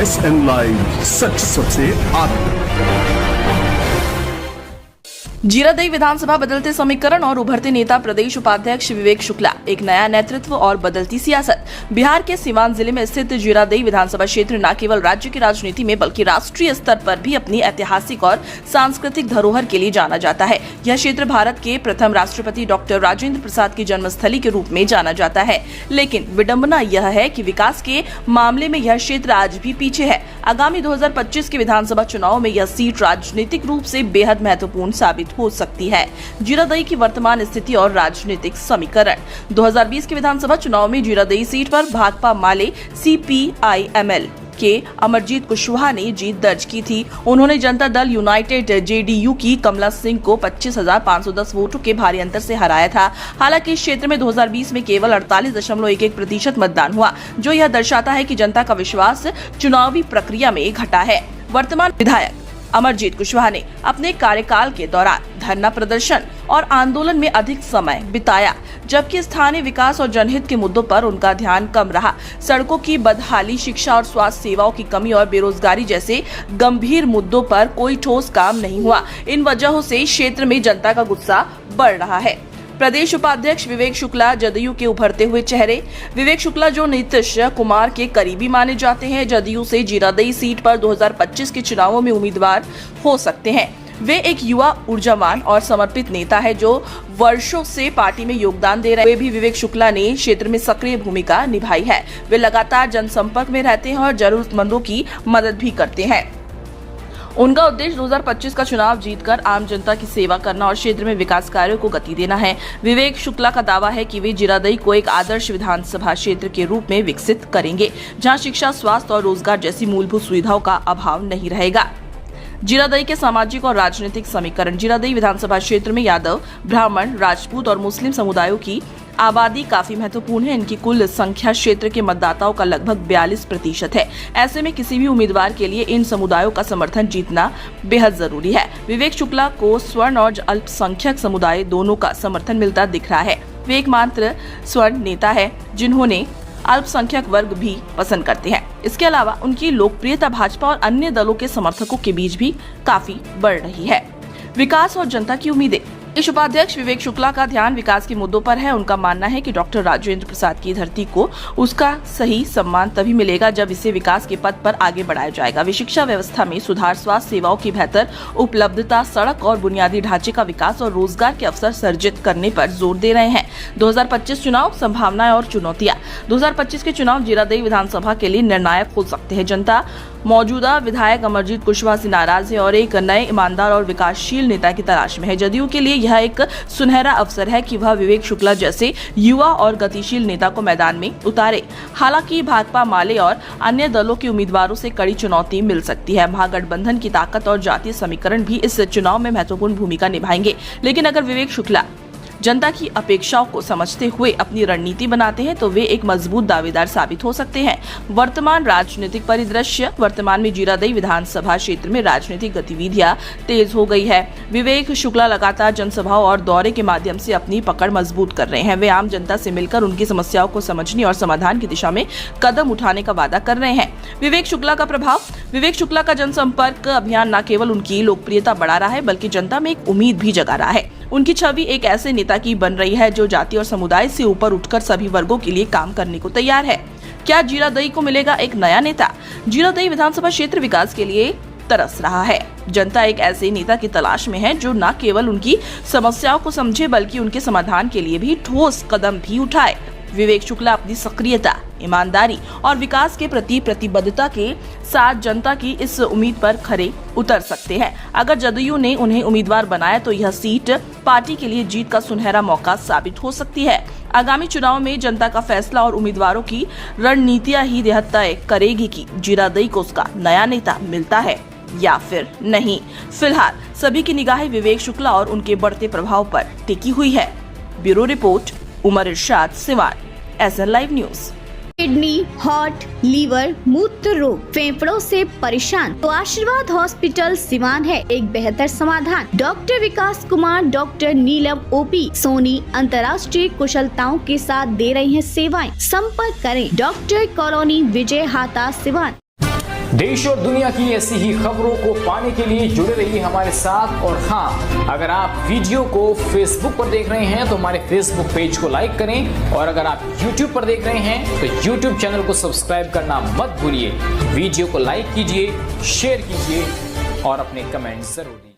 SN live, सच सबसे आगे। जीरादेई विधानसभा बदलते समीकरण और उभरते नेता प्रदेश उपाध्यक्ष विवेक शुक्ला, एक नया नेतृत्व और बदलती सियासत। बिहार के सीवान जिले में स्थित जीरादेई विधानसभा क्षेत्र न केवल राज्य की राजनीति में बल्कि राष्ट्रीय स्तर पर भी अपनी ऐतिहासिक और सांस्कृतिक धरोहर के लिए जाना जाता है। यह क्षेत्र भारत के प्रथम राष्ट्रपति डॉक्टर राजेंद्र प्रसाद की जन्मस्थली के रूप में जाना जाता है। लेकिन विडंबना यह है कि विकास के मामले में यह क्षेत्र आज भी पीछे है। आगामी 2025 के विधानसभा चुनाव में यह सीट राजनीतिक रूप से बेहद महत्वपूर्ण साबित हो सकती है। जीरादेई की वर्तमान स्थिति और राजनीतिक समीकरण। 2020 के विधानसभा चुनाव में जीरादेई सीट पर भाकपा माले CPI-ML के अमरजीत कुशवाहा ने जीत दर्ज की थी। उन्होंने जनता दल यूनाइटेड JDU की कमला सिंह को 25,510 वोटों के भारी अंतर से हराया था। हालांकि इस क्षेत्र में 2020 में केवल 48.11% मतदान हुआ, जो यह दर्शाता है कि जनता का विश्वास चुनावी प्रक्रिया में घटा है। वर्तमान विधायक अमरजीत कुशवाहा ने अपने कार्यकाल के दौरान धरना प्रदर्शन और आंदोलन में अधिक समय बिताया, जबकि स्थानीय विकास और जनहित के मुद्दों पर उनका ध्यान कम रहा। सड़कों की बदहाली, शिक्षा और स्वास्थ्य सेवाओं की कमी और बेरोजगारी जैसे गंभीर मुद्दों पर कोई ठोस काम नहीं हुआ। इन वजहों से क्षेत्र में जनता का गुस्सा बढ़ रहा है। प्रदेश उपाध्यक्ष विवेक शुक्ला जदयू के उभरते हुए चेहरे। विवेक शुक्ला, जो नीतीश कुमार के करीबी माने जाते हैं, जदयू से जीरादेई सीट पर 2025 के चुनावों में उम्मीदवार हो सकते हैं। वे एक युवा, ऊर्जावान और समर्पित नेता है जो वर्षों से पार्टी में योगदान दे रहे हैं। वे भी विवेक शुक्ला ने क्षेत्र में सक्रिय भूमिका निभाई है। वे लगातार जनसंपर्क में रहते हैं और जरूरतमंदों की मदद भी करते हैं। उनका उद्देश्य 2025 का चुनाव जीतकर आम जनता की सेवा करना और क्षेत्र में विकास कार्यों को गति देना है। विवेक शुक्ला का दावा है कि वे जीरादेई को एक आदर्श विधानसभा क्षेत्र के रूप में विकसित करेंगे, जहां शिक्षा, स्वास्थ्य और रोजगार जैसी मूलभूत सुविधाओं का अभाव नहीं रहेगा। जीरादेई के सामाजिक और राजनीतिक समीकरण। जीरादेई विधानसभा क्षेत्र में यादव, ब्राह्मण, राजपूत और मुस्लिम समुदायों की आबादी काफी महत्वपूर्ण है। इनकी कुल संख्या क्षेत्र के मतदाताओं का लगभग 42% है। ऐसे में किसी भी उम्मीदवार के लिए इन समुदायों का समर्थन जीतना बेहद जरूरी है। विवेक शुक्ला को स्वर्ण और अल्पसंख्यक समुदाय दोनों का समर्थन मिलता दिख रहा है। वे एकमात्र स्वर्ण नेता है जिन्होंने अल्पसंख्यक वर्ग भी पसंद करते हैं। इसके अलावा उनकी लोकप्रियता भाजपा और अन्य दलों के समर्थकों के बीच भी काफी बढ़ रही है। विकास और जनता की उम्मीदें। इस उपाध्यक्ष विवेक शुक्ला का ध्यान विकास के मुद्दों पर है। उनका मानना है कि डॉक्टर राजेंद्र प्रसाद की धरती को उसका सही सम्मान तभी मिलेगा जब इसे विकास के पथ पर आगे बढ़ाया जाएगा। वे शिक्षा व्यवस्था में सुधार, स्वास्थ्य सेवाओं की बेहतर उपलब्धता, सड़क और बुनियादी ढांचे का विकास और रोजगार के अवसर सृजित करने पर जोर दे रहे हैं। 2025 चुनाव, संभावनाएं और चुनौतियां। 2025 के चुनाव जीरादेई विधानसभा के लिए निर्णायक हो सकते हैं। जनता मौजूदा विधायक अमरजीत कुशवाहा से नाराज है और एक नए, ईमानदार और विकासशील नेता की तलाश में है। जदयू के लिए यह एक सुनहरा अवसर है कि वह विवेक शुक्ला जैसे युवा और गतिशील नेता को मैदान में उतारे। हालांकि भाकपा माले और अन्य दलों के उम्मीदवारों से कड़ी चुनौती मिल सकती है। महागठबंधन की ताकत और जातीय समीकरण भी इस चुनाव में महत्वपूर्ण भूमिका निभाएंगे। लेकिन अगर विवेक शुक्ला जनता की अपेक्षाओं को समझते हुए अपनी रणनीति बनाते हैं तो वे एक मजबूत दावेदार साबित हो सकते हैं। वर्तमान राजनीतिक परिदृश्य। वर्तमान में जीरादेई विधानसभा क्षेत्र में राजनीतिक गतिविधियां तेज हो गई है। विवेक शुक्ला लगातार जनसभाओं और दौरे के माध्यम से अपनी पकड़ मजबूत कर रहे हैं। वे आम जनता से मिलकर उनकी समस्याओं को समझने और समाधान की दिशा में कदम उठाने का वादा कर रहे हैं। विवेक शुक्ला का प्रभाव। विवेक शुक्ला का जनसंपर्क अभियान न केवल उनकी लोकप्रियता बढ़ा रहा है बल्कि जनता में एक उम्मीद भी जगा रहा है। उनकी छवि एक ऐसे नेता की बन रही है जो जाति और समुदाय से ऊपर उठकर सभी वर्गों के लिए काम करने को तैयार है। क्या जीरादेई को मिलेगा एक नया नेता? जीरादेई विधानसभा क्षेत्र विकास के लिए तरस रहा है। जनता एक ऐसे नेता की तलाश में है जो न केवल उनकी समस्याओं को समझे बल्कि उनके समाधान के लिए भी ठोस कदम भी उठाए। विवेक शुक्ला अपनी सक्रियता, ईमानदारी और विकास के प्रति प्रतिबद्धता के साथ जनता की इस उम्मीद पर खरे उतर सकते हैं। अगर जदयू ने उन्हें उम्मीदवार बनाया तो यह सीट पार्टी के लिए जीत का सुनहरा मौका साबित हो सकती है। आगामी चुनाव में जनता का फैसला और उम्मीदवारों की रणनीतियां ही यह तय करेगी कि जीरादेई को उसका नया नेता मिलता है या फिर नहीं। फिलहाल सभी की निगाहें विवेक शुक्ला और उनके बढ़ते प्रभाव पर टिकी हुई है। Bureau report, Umar Irshad, Siwan, SN live news. Kidney, heart, liver, मूत्र रोग, फेफड़ों से परेशान तो आशीर्वाद हॉस्पिटल सिवान है एक बेहतर समाधान। डॉक्टर विकास कुमार, डॉक्टर नीलम OP सोनी अंतर्राष्ट्रीय कुशलताओं के साथ दे रही हैं सेवाएं। संपर्क करें डॉक्टर कॉलोनी, विजय हाता, सिवान। देश और दुनिया की ऐसी ही खबरों को पाने के लिए जुड़े रहिए हमारे साथ। और हाँ, अगर आप वीडियो को फेसबुक पर देख रहे हैं तो हमारे फेसबुक पेज को लाइक करें, और अगर आप यूट्यूब पर देख रहे हैं तो यूट्यूब चैनल को सब्सक्राइब करना मत भूलिए। वीडियो को लाइक कीजिए, शेयर कीजिए और अपने कमेंट जरूर दीजिए।